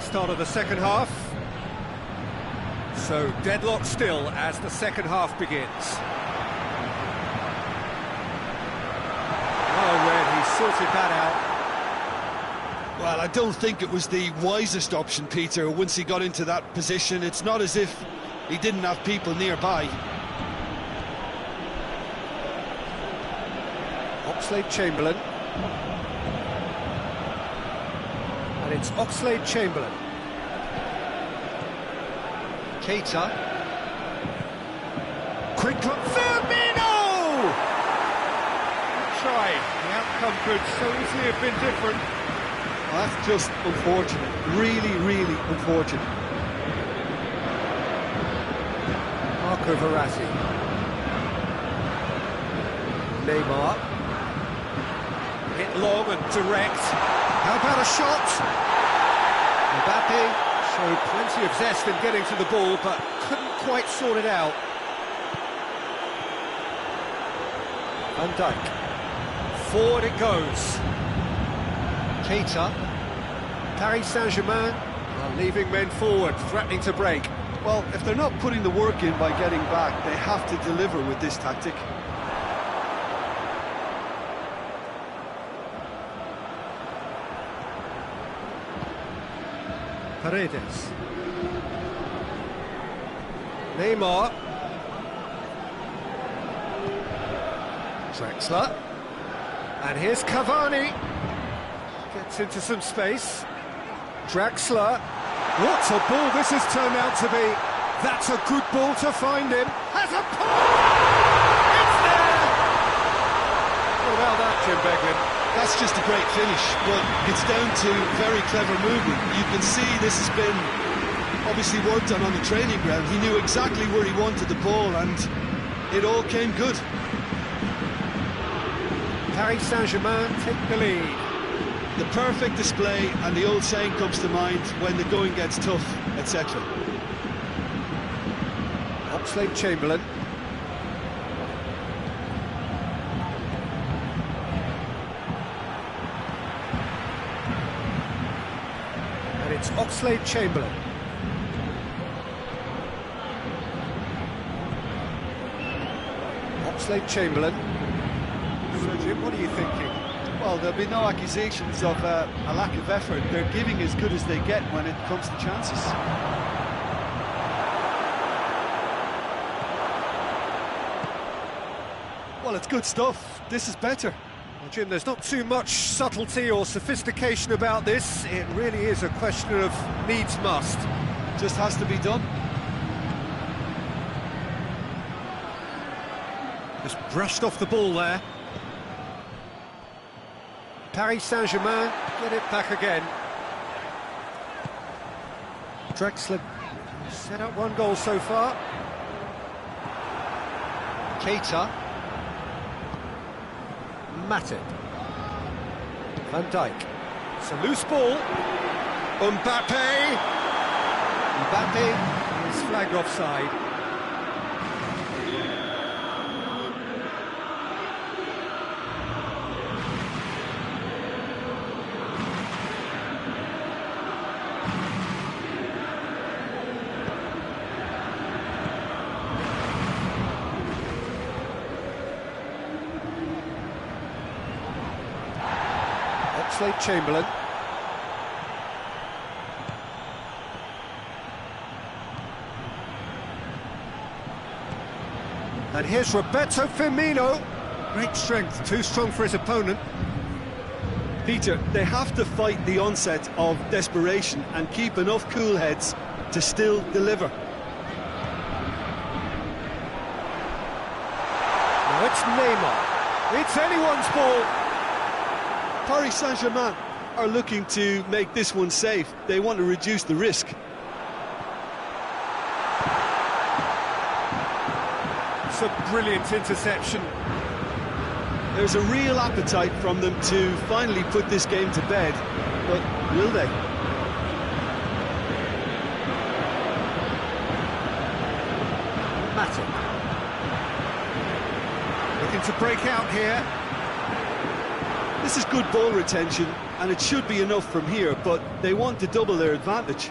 start of the second half. So deadlock still as the second half begins. Well read, he sorted that out. Well, I don't think it was the wisest option, Peter, once he got into that position. It's not as if he didn't have people nearby. Oxlade-Chamberlain. And it's Oxlade-Chamberlain. Keita. Quick look, Firmino! Good try, the outcome could so easily have been different. Well, that's just unfortunate, really, really unfortunate. Marco Verratti. Neymar. Hit long and direct. How about a shot? Mbappe showed plenty of zest in getting to the ball, but couldn't quite sort it out. Van Dijk. Forward it goes. Keita. Paris Saint-Germain are leaving men forward, threatening to break. Well, if they're not putting the work in by getting back, they have to deliver with this tactic. Paredes. Neymar. Drexler. And here's Cavani. Gets into some space. Drexler. What a ball this has turned out to be. That's a good ball to find him. Has a pull! It's there! What about that, Jim Beglin? That's just a great finish, but it's down to very clever movement. You can see this has been obviously worked on the training ground. He knew exactly where he wanted the ball, and it all came good. Paris Saint-Germain take the lead. The perfect display, and the old saying comes to mind, when the going gets tough, etc. Oxlade-Chamberlain. And it's Oxlade-Chamberlain. Oxlade-Chamberlain. So Jim, what are you thinking? Well, there'll be no accusations of a lack of effort. They're giving as good as they get when it comes to chances. Well, it's good stuff. This is better. Well, Jim, there's not too much subtlety or sophistication about this. It really is a question of needs must. Just has to be done. Just brushed off the ball there. Paris Saint-Germain get it back again. Drexler set up one goal so far. Keita. Matip. Van Dijk. It's a loose ball. Mbappe. Mbappe is flagged offside. Oxlade-Chamberlain. And here's Roberto Firmino. Great strength, too strong for his opponent. Peter, they have to fight the onset of desperation and keep enough cool heads to still deliver. Now it's Neymar. It's anyone's ball. Paris Saint-Germain are looking to make this one safe. They want to reduce the risk. It's a brilliant interception. There's a real appetite from them to finally put this game to bed, but will they? Matip. Looking to break out here. This is good ball retention. and it should be enough from here, but they want to double their advantage.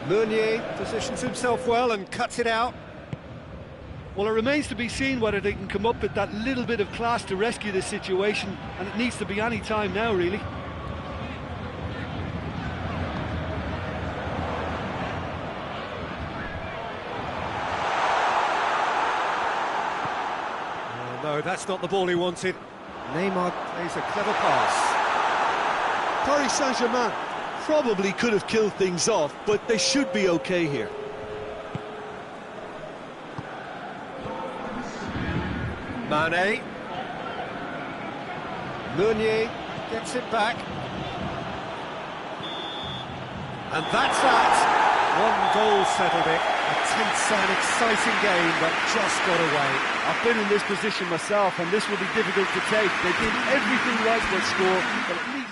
Meunier positions himself well and cuts it out. Well, it remains to be seen whether they can come up with that little bit of class to rescue this situation, and it needs to be any time now, really. Oh, no, that's not the ball he wanted. Neymar plays a clever pass. Paris Saint-Germain probably could have killed things off, but they should be okay here. Mane. Meunier gets it back. And that's that. One goal settled it. A tense and exciting game that just got away. I've been in this position myself, and this will be difficult to take. They did everything right to score, but at least...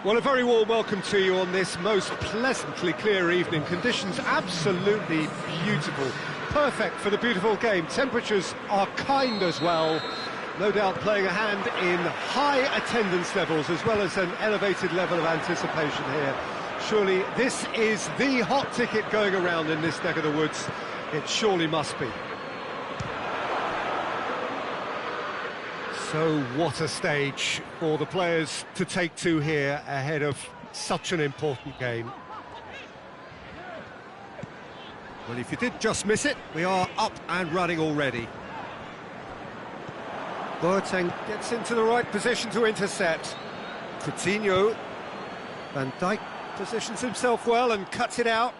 Well, a very warm welcome to you on this most pleasantly clear evening. Conditions absolutely beautiful. Perfect for the beautiful game. Temperatures are kind as well. No doubt playing a hand in high attendance levels as well as an elevated level of anticipation here. Surely this is the hot ticket going around in this neck of the woods. It surely must be. So what a stage for the players to take to here ahead of such an important game. Well, if you did just miss it, we are up and running already. Boateng gets into the right position to intercept. Coutinho. Van Dijk positions himself well and cuts it out.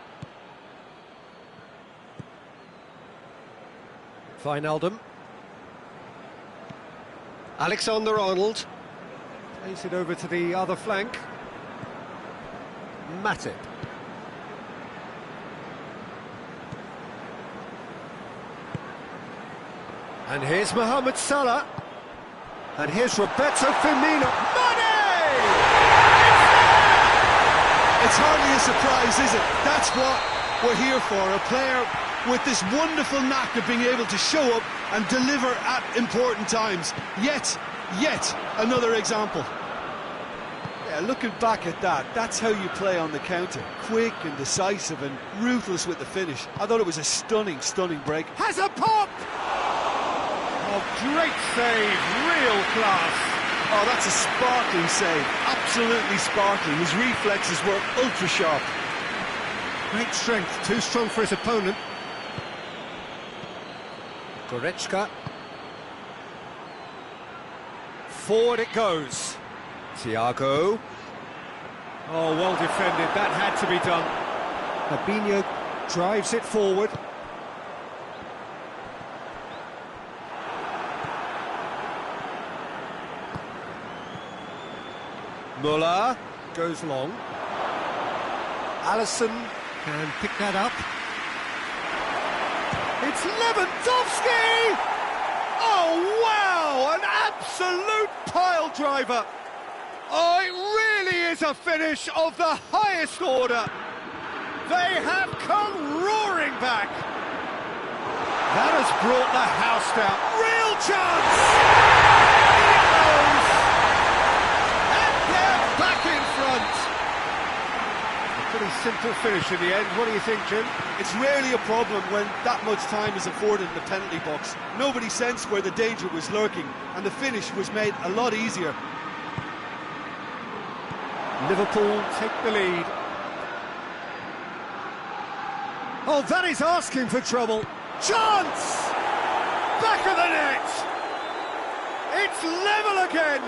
Wijnaldum. Alexander-Arnold plays it over to the other flank. Matip. And here's Mohamed Salah. And here's Roberto Firmino. Mane! It's hardly a surprise, is it? That's what we're here for. A player with this wonderful knack of being able to show up and deliver at important times. Yet another example. Yeah, looking back at that, that's how you play on the counter. Quick and decisive and ruthless with the finish. I thought it was a stunning break. Has a pop! Oh, great save, real class. Oh, that's a sparkling save, absolutely sparkling. His reflexes were ultra sharp. Great strength, too strong for his opponent. Goretzka. Forward it goes. Thiago. Oh, well defended. That had to be done. Fabinho drives it forward. Muller goes long. Alisson can pick that up. It's Lewandowski! Oh, wow! An absolute pile driver! Oh, it really is a finish of the highest order. They have come roaring back. That has brought the house down. Real chance! In it goes! And they're back in front. A pretty simple finish in the end. What do you think, Jim? It's rarely a problem when that much time is afforded in the penalty box. Nobody sensed where the danger was lurking, and the finish was made a lot easier. Liverpool take the lead. Oh, that is asking for trouble. Chance! Back of the net! It's level again!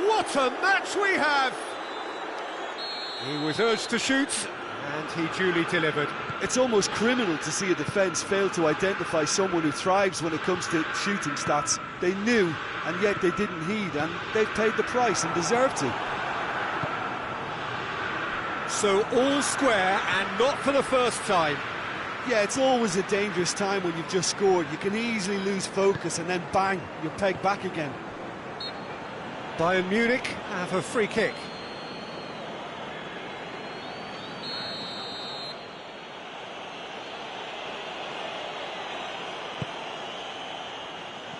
What a match we have! He was urged to shoot, and he duly delivered. It's almost criminal to see a defence fail to identify someone who thrives when it comes to shooting stats. They knew, and yet they didn't heed, and they've paid the price and deserve to. So all square, and not for the first time. Yeah, it's always a dangerous time when you've just scored. You can easily lose focus and then bang, you're pegged back again. Bayern Munich have a free kick.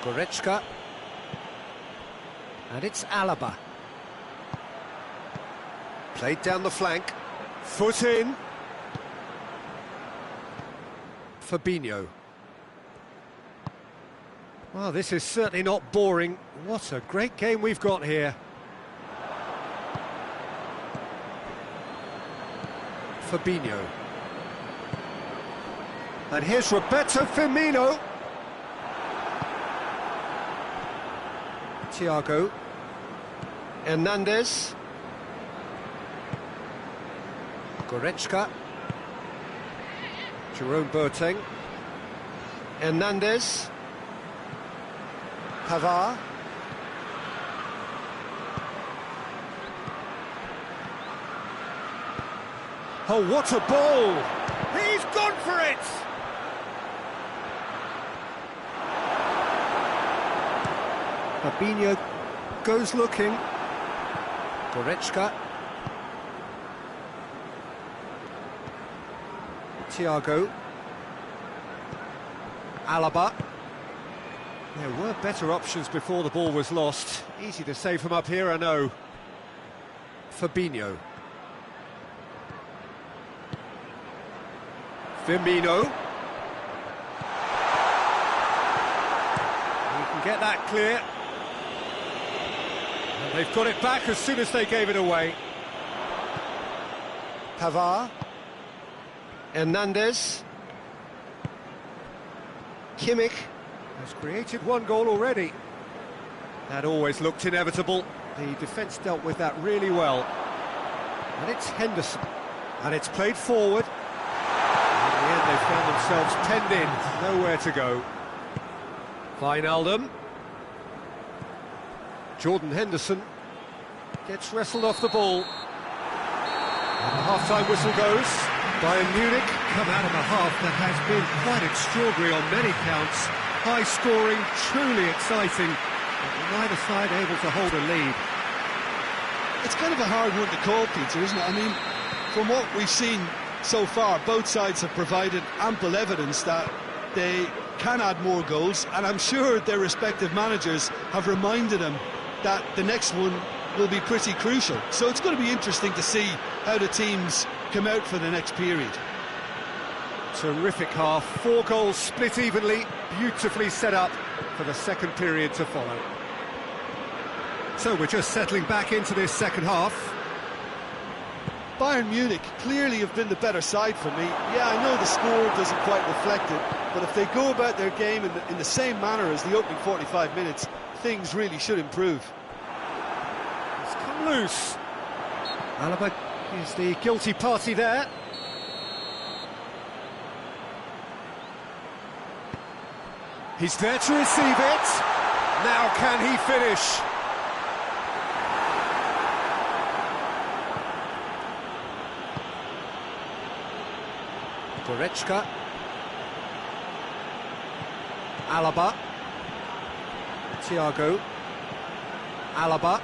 Goretzka. And it's Alaba. Played down the flank. Foot in. Fabinho. Well, this is certainly not boring. What a great game we've got here. Fabinho. And here's Roberto Firmino. Thiago. Hernandez. Goretzka. Jerome Boateng. Hernandez. Pavard. Oh, what a ball! He's gone for it! Fabinho goes looking. Goretzka. Thiago. Alaba. There were better options before the ball was lost. Easy to say from up here, I know. Fabinho. Firmino. He can get that clear. And they've got it back as soon as they gave it away. Pavard. Hernandez. Kimmich has created one goal already. That always looked inevitable. The defence dealt with that really well. And it's Henderson. And it's played forward. In the end, they found themselves penned in. Nowhere to go. Wijnaldum. Jordan Henderson gets wrestled off the ball. And the half-time whistle goes. Bayern Munich come out of a half that has been quite extraordinary on many counts. High scoring, truly exciting, but neither side able to hold a lead. It's kind of a hard one to call, Peter, isn't it? I mean, from what we've seen so far, both sides have provided ample evidence that they can add more goals, and I'm sure their respective managers have reminded them that the next one will be pretty crucial. So it's going to be interesting to see how the teams come out for the next period. Terrific half, 4 goals split evenly, beautifully set up for the second period to follow. So we're just settling back into this second half. Bayern Munich clearly have been the better side for me. Yeah, I know the score doesn't quite reflect it, but if they go about their game in the same manner as the opening 45 minutes, things really should improve. It's come loose. Alaba is the guilty party there. He's there to receive it. Now can he finish? Goretzka. Alaba. Thiago. Alaba.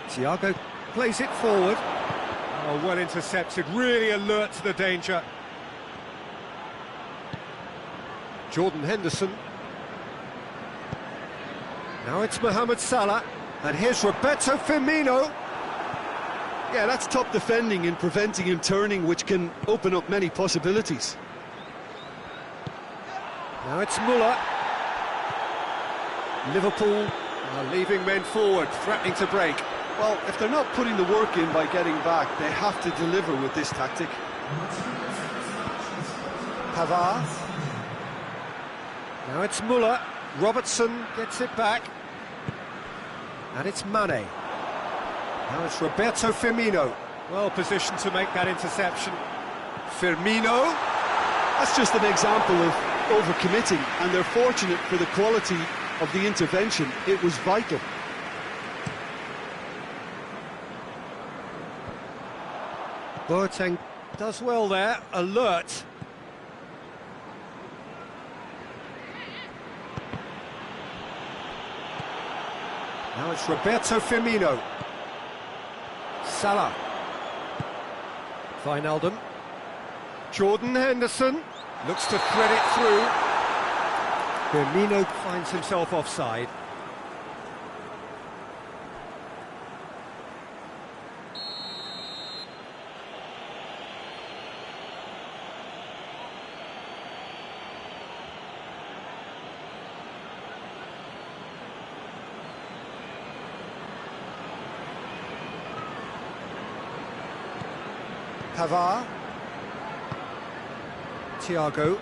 Thiago plays it forward. Oh, well intercepted, really alert to the danger. Jordan Henderson. Now it's Mohamed Salah, and here's Roberto Firmino. Yeah, that's top defending and preventing him turning, which can open up many possibilities. Now it's Muller. Liverpool are leaving men forward, threatening to break. Well, if they're not putting the work in by getting back, they have to deliver with this tactic. Pavard. Now it's Muller. Robertson gets it back. And it's Mane. Now it's Roberto Firmino. Well positioned to make that interception. Firmino. That's just an example of overcommitting, and they're fortunate for the quality of the intervention. It was vital. Boateng does well there, alert. Now it's Roberto Firmino. Salah. Wijnaldum. Jordan Henderson looks to thread it through. Firmino finds himself offside. Pavard. Thiago.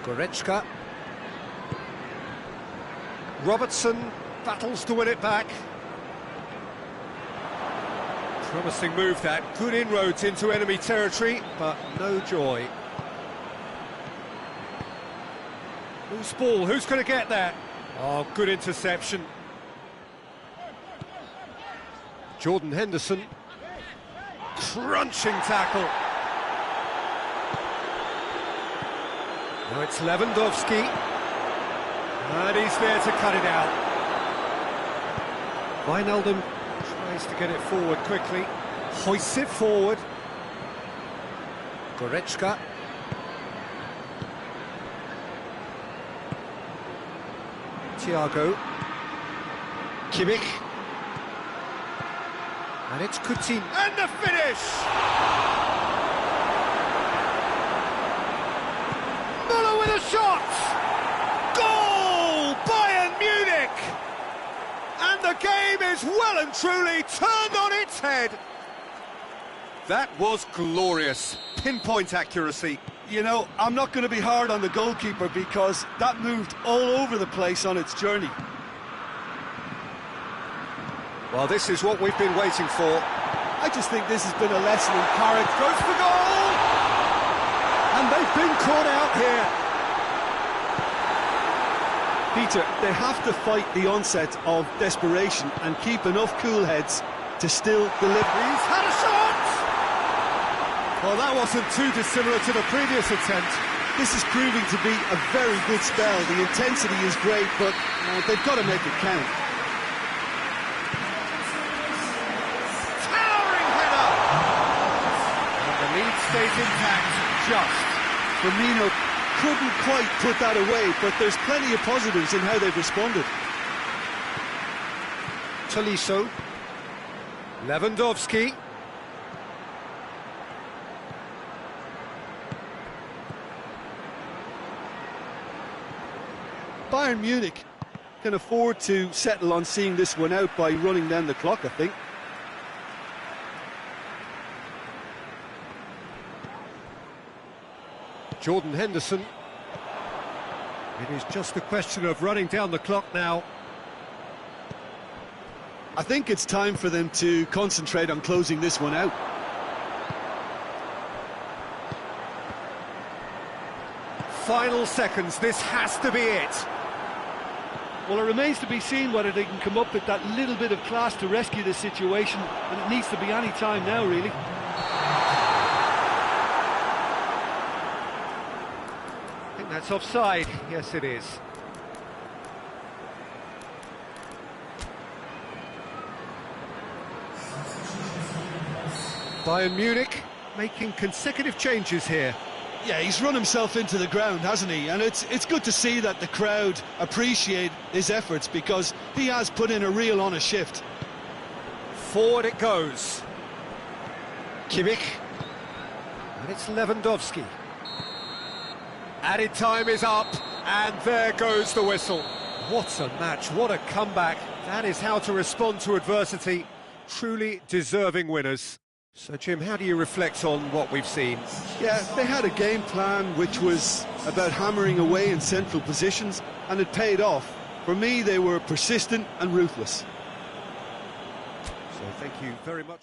Goretzka. Robertson battles to win it back. Promising move that, good inroads into enemy territory, but no joy. Loose ball, who's going to get that? Oh, good interception. Jordan Henderson. Crunching tackle. Now it's Lewandowski. And he's there to cut it out. Wijnaldum tries to get it forward quickly. Hoists it forward. Goretzka. Thiago. Kimmich. And it's Coutinho. And the finish! Muller with a shot! Goal! Bayern Munich! And the game is well and truly turned on its head. That was glorious. Pinpoint accuracy. You know, I'm not going to be hard on the goalkeeper because that moved all over the place on its journey. Well, this is what we've been waiting for. I just think this has been a lesson in character. Goes for goal! And they've been caught out here. Peter, they have to fight the onset of desperation and keep enough cool heads to still deliver. He's had a shot! Well, that wasn't too dissimilar to the previous attempt. This is proving to be a very good spell. The intensity is great, but they've got to make it count. Lead stays intact, just. Firmino couldn't quite put that away, but there's plenty of positives in how they've responded. Tolisso. Lewandowski. Bayern Munich can afford to settle on seeing this one out by running down the clock, I think. Jordan Henderson. It is just a question of running down the clock now. I think it's time for them to concentrate on closing this one out. Final seconds, this has to be it. Well, it remains to be seen whether they can come up with that little bit of class to rescue the situation, and it needs to be any time now, really. I think that's offside. Yes, it is. Bayern Munich making consecutive changes here. Yeah, he's run himself into the ground, hasn't he? And it's good to see that the crowd appreciate his efforts, because he has put in a real honest shift. Forward it goes. Kimmich. And it's Lewandowski. Added time is up, and there goes the whistle. What a match, what a comeback. That is how to respond to adversity. Truly deserving winners. So, Jim, how do you reflect on what we've seen? Yeah, they had a game plan which was about hammering away in central positions, and it paid off. For me, they were persistent and ruthless. So, thank you very much.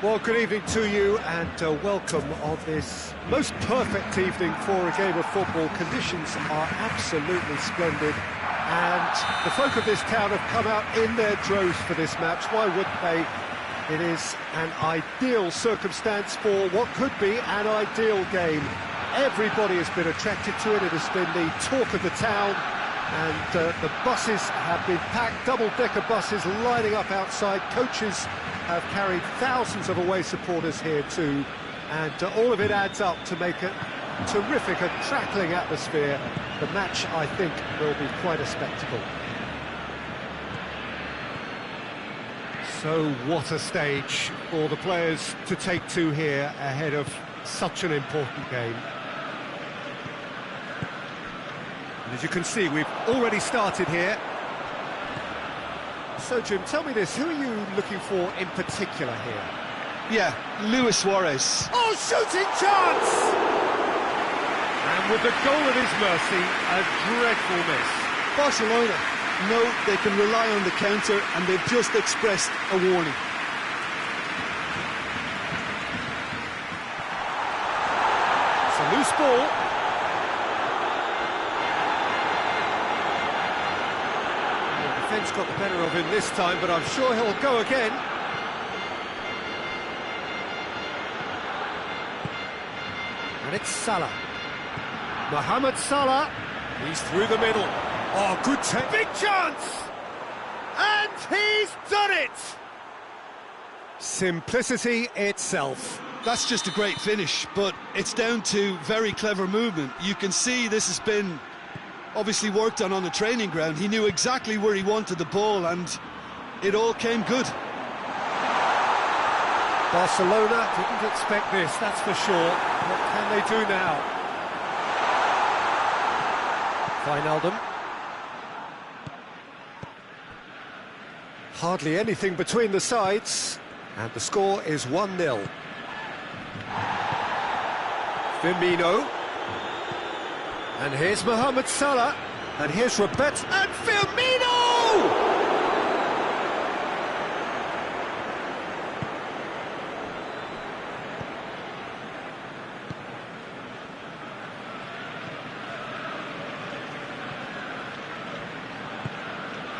Well, good evening to you, and welcome on this most perfect evening for a game of football. Conditions are absolutely splendid, and the folk of this town have come out in their droves for this match. Why wouldn't they? It is an ideal circumstance for what could be an ideal game. Everybody has been attracted to it. It has been the talk of the town, and the buses have been packed, double-decker buses lining up outside. Coaches have carried thousands of away supporters here too, and all of it adds up to make a terrific and crackling atmosphere. The match, I think, will be quite a spectacle. So what a stage for the players to take to here ahead of such an important game. And as you can see, we've already started here. So, Jim, tell me this, who are you looking for in particular here? Yeah, Luis Suarez. Oh, shooting chance! And with the goal at his mercy, a dreadful miss. Barcelona, know they can rely on the counter, and they've just expressed a warning. It's a loose ball. The defence got the better of him this time, but I'm sure he'll go again. And it's Salah. Mohamed Salah. He's through the middle. Oh, good take. Big chance! And he's done it! Simplicity itself. That's just a great finish, but it's down to very clever movement. You can see this has been obviously worked on the training ground. He knew exactly where he wanted the ball, and it all came good. Barcelona didn't expect this, that's for sure. What can they do now? Wijnaldum. Hardly anything between the sides, and the score is 1-0. Firmino. And here's Mohamed Salah. And here's Roberto. And Firmino!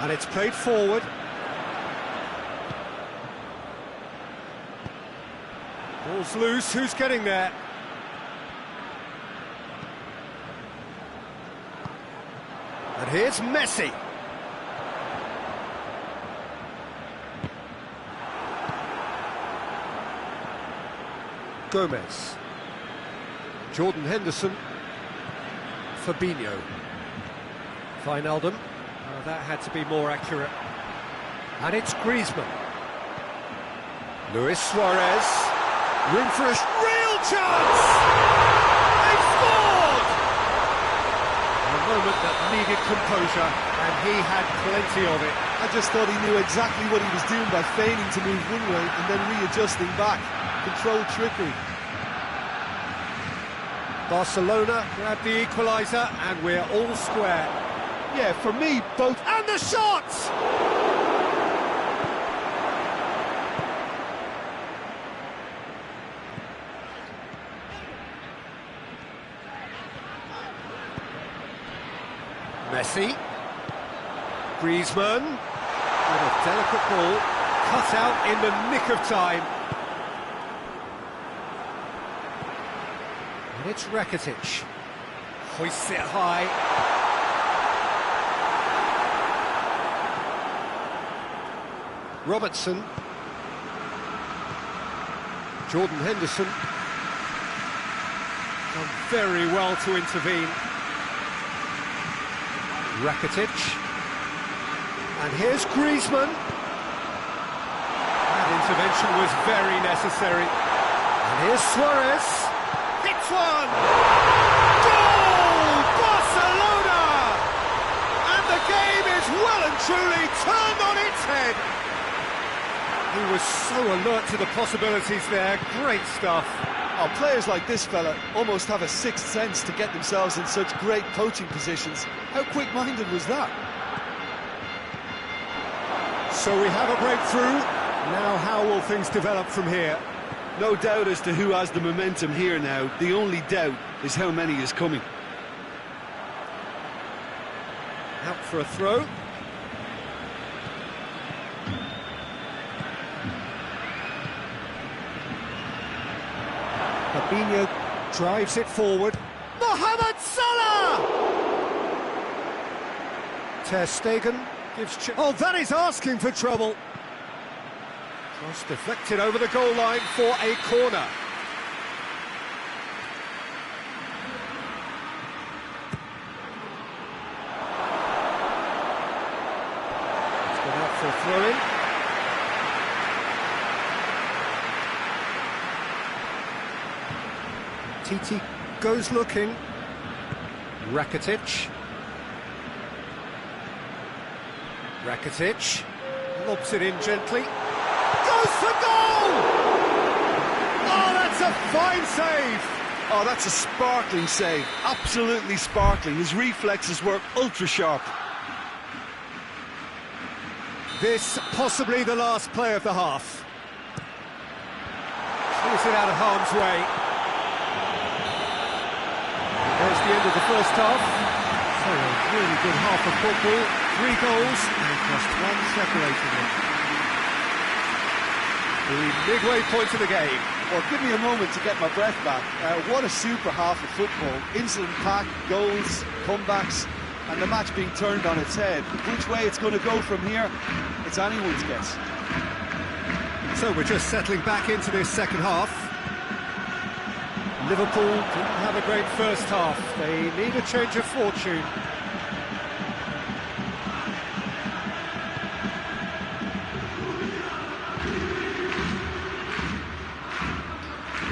And it's played forward. Ball's loose, who's getting there? And here's Messi. Gomez. Jordan Henderson. Fabinho. Wijnaldum. Oh, that had to be more accurate. And it's Griezmann. Luis Suarez. Room for a real chance! They've scored! A moment that needed composure, and he had plenty of it. I just thought he knew exactly what he was doing by feigning to move one way and then readjusting back. Controlled trickery. Barcelona grabbed the equaliser, and we're all square. Yeah, for me, both. And the shots! Messi. Griezmann. With a delicate ball, cut out in the nick of time. And it's Rakitic. Hoists it high. Robertson. Jordan Henderson. Done very well to intervene. Rakitic. And here's Griezmann. That intervention was very necessary. And here's Suarez. Hits one! Goal! Barcelona! And the game is well and truly turned on its head. He was so alert to the possibilities there. Great stuff. Oh, players like this fella almost have a sixth sense to get themselves in such great coaching positions. How quick-minded was that? So we have a breakthrough. Now how will things develop from here? No doubt as to who has the momentum here now. The only doubt is how many is coming. Out for a throw. Fabinho drives it forward. Mohamed Salah! Ter Stegen gives... Oh, that is asking for trouble. Cross deflected over the goal line for a corner. It's gone out for a throw-in. Titi goes looking. Rakitic. Rakitic lobs it in gently. Goes for goal! Oh, that's a fine save! Oh, that's a sparkling save. Absolutely sparkling. His reflexes were ultra sharp. This possibly the last play of the half. Clears it out of harm's way. There's the end of the first half. So a really good half of football. 3 goals and just 1 separating them. The midway point of the game. Well, give me a moment to get my breath back. What a super half of football. Incident-packed, goals, comebacks, and the match being turned on its head. Which way it's going to go from here, it's anyone's guess. So we're just settling back into this second half. Liverpool didn't have a great first half. They need a change of fortune.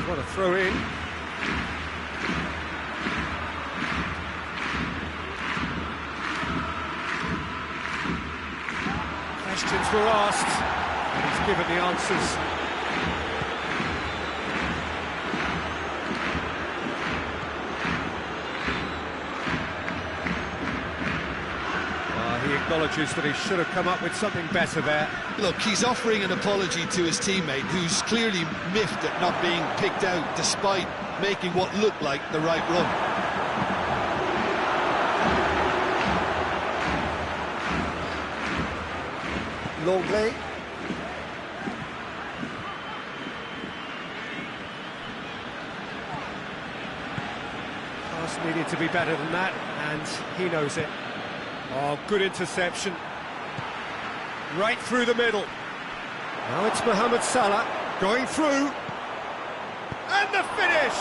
What a throw in. Questions were asked, and he's given the answers. He acknowledges that he should have come up with something better there. Look, he's offering an apology to his teammate, who's clearly miffed at not being picked out despite making what looked like the right run. Longley. Pass needed to be better than that, and he knows it. Oh, good interception. Right through the middle. Now it's Mohamed Salah going through. And the finish!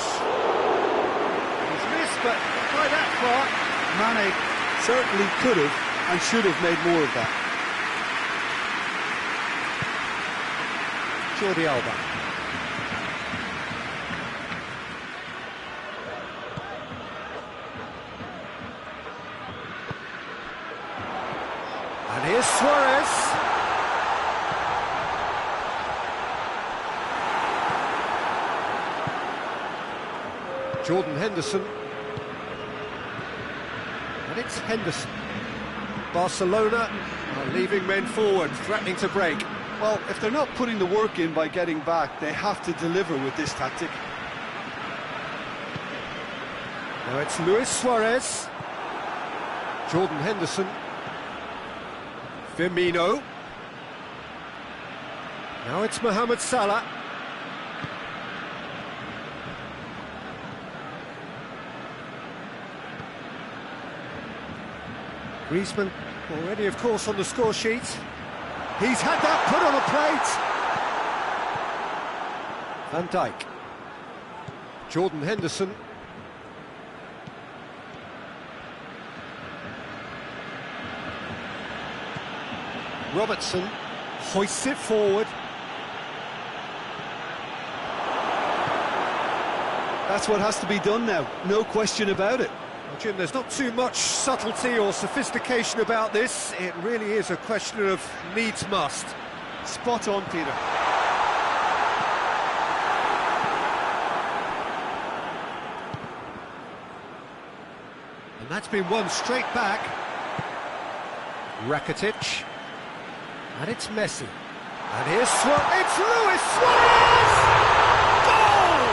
He's missed, but not by that far. Mane certainly could have and should have made more of that. Jordi Alba. And here's Suarez. Jordan Henderson. And it's Henderson. Barcelona are leaving men forward, threatening to break. Well, if they're not putting the work in by getting back, they have to deliver with this tactic. Now it's Luis Suarez. Jordan Henderson. Firmino. Now it's Mohamed Salah. Griezmann already, of course, on the score sheet. He's had that put on a plate. Van Dijk. Jordan Henderson. Robertson hoists it forward. That's what has to be done now, no question about it. Well, Jim, there's not too much subtlety or sophistication about this. It really is a question of needs must. Spot on, Peter. And that's been won straight back. Rakitic. And it's Messi. And here's Suarez. It's Luis Suarez! Goal!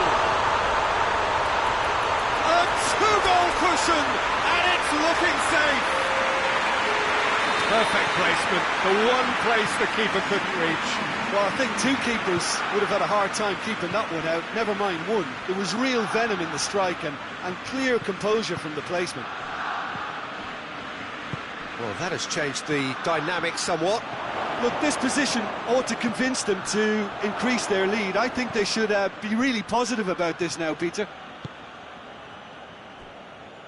A 2-goal cushion, and it's looking safe. Perfect placement, the one place the keeper couldn't reach. Well, I think 2 keepers would have had a hard time keeping that one out, never mind 1. There was real venom in the strike and clear composure from the placement. Well, that has changed the dynamic somewhat. Look, this position ought to convince them to increase their lead. I think they should be really positive about this now, Peter.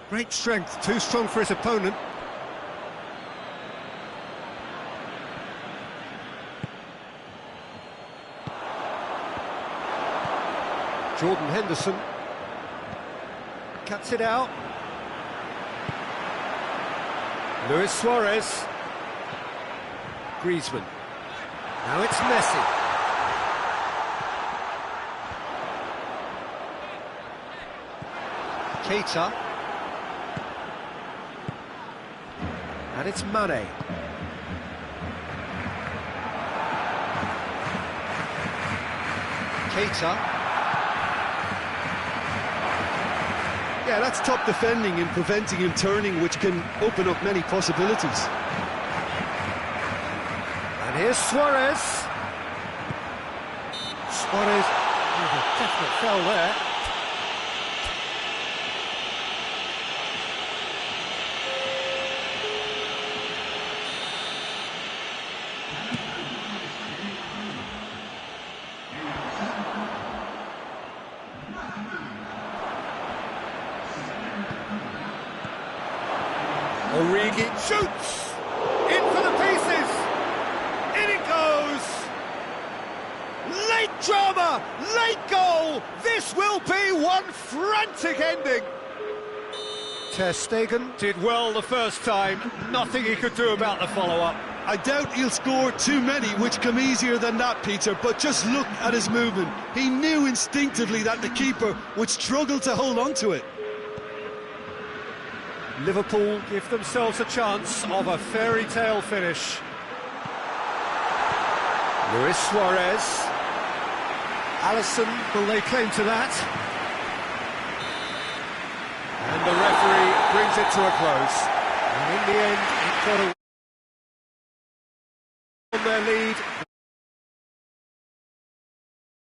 Great strength, too strong for his opponent. Jordan Henderson cuts it out. Luis Suarez. Griezmann. Now it's Messi. Keita. And it's Mane. Keita. Yeah, that's top defending and preventing him turning, which can open up many possibilities. And here's Suarez. Suarez, there's a definite foul there. Origi shoots! In for the pieces! In it goes! Late drama! Late goal! This will be one frantic ending! Ter Stegen did well the first time, nothing he could do about the follow-up. I doubt he'll score too many, which come easier than that, Peter, but just look at his movement. He knew instinctively that the keeper would struggle to hold on to it. Liverpool give themselves a chance of a fairy tale finish. Luis Suarez. Alisson, will they claim to that? And the referee brings it to a close. And in the end, it got on their lead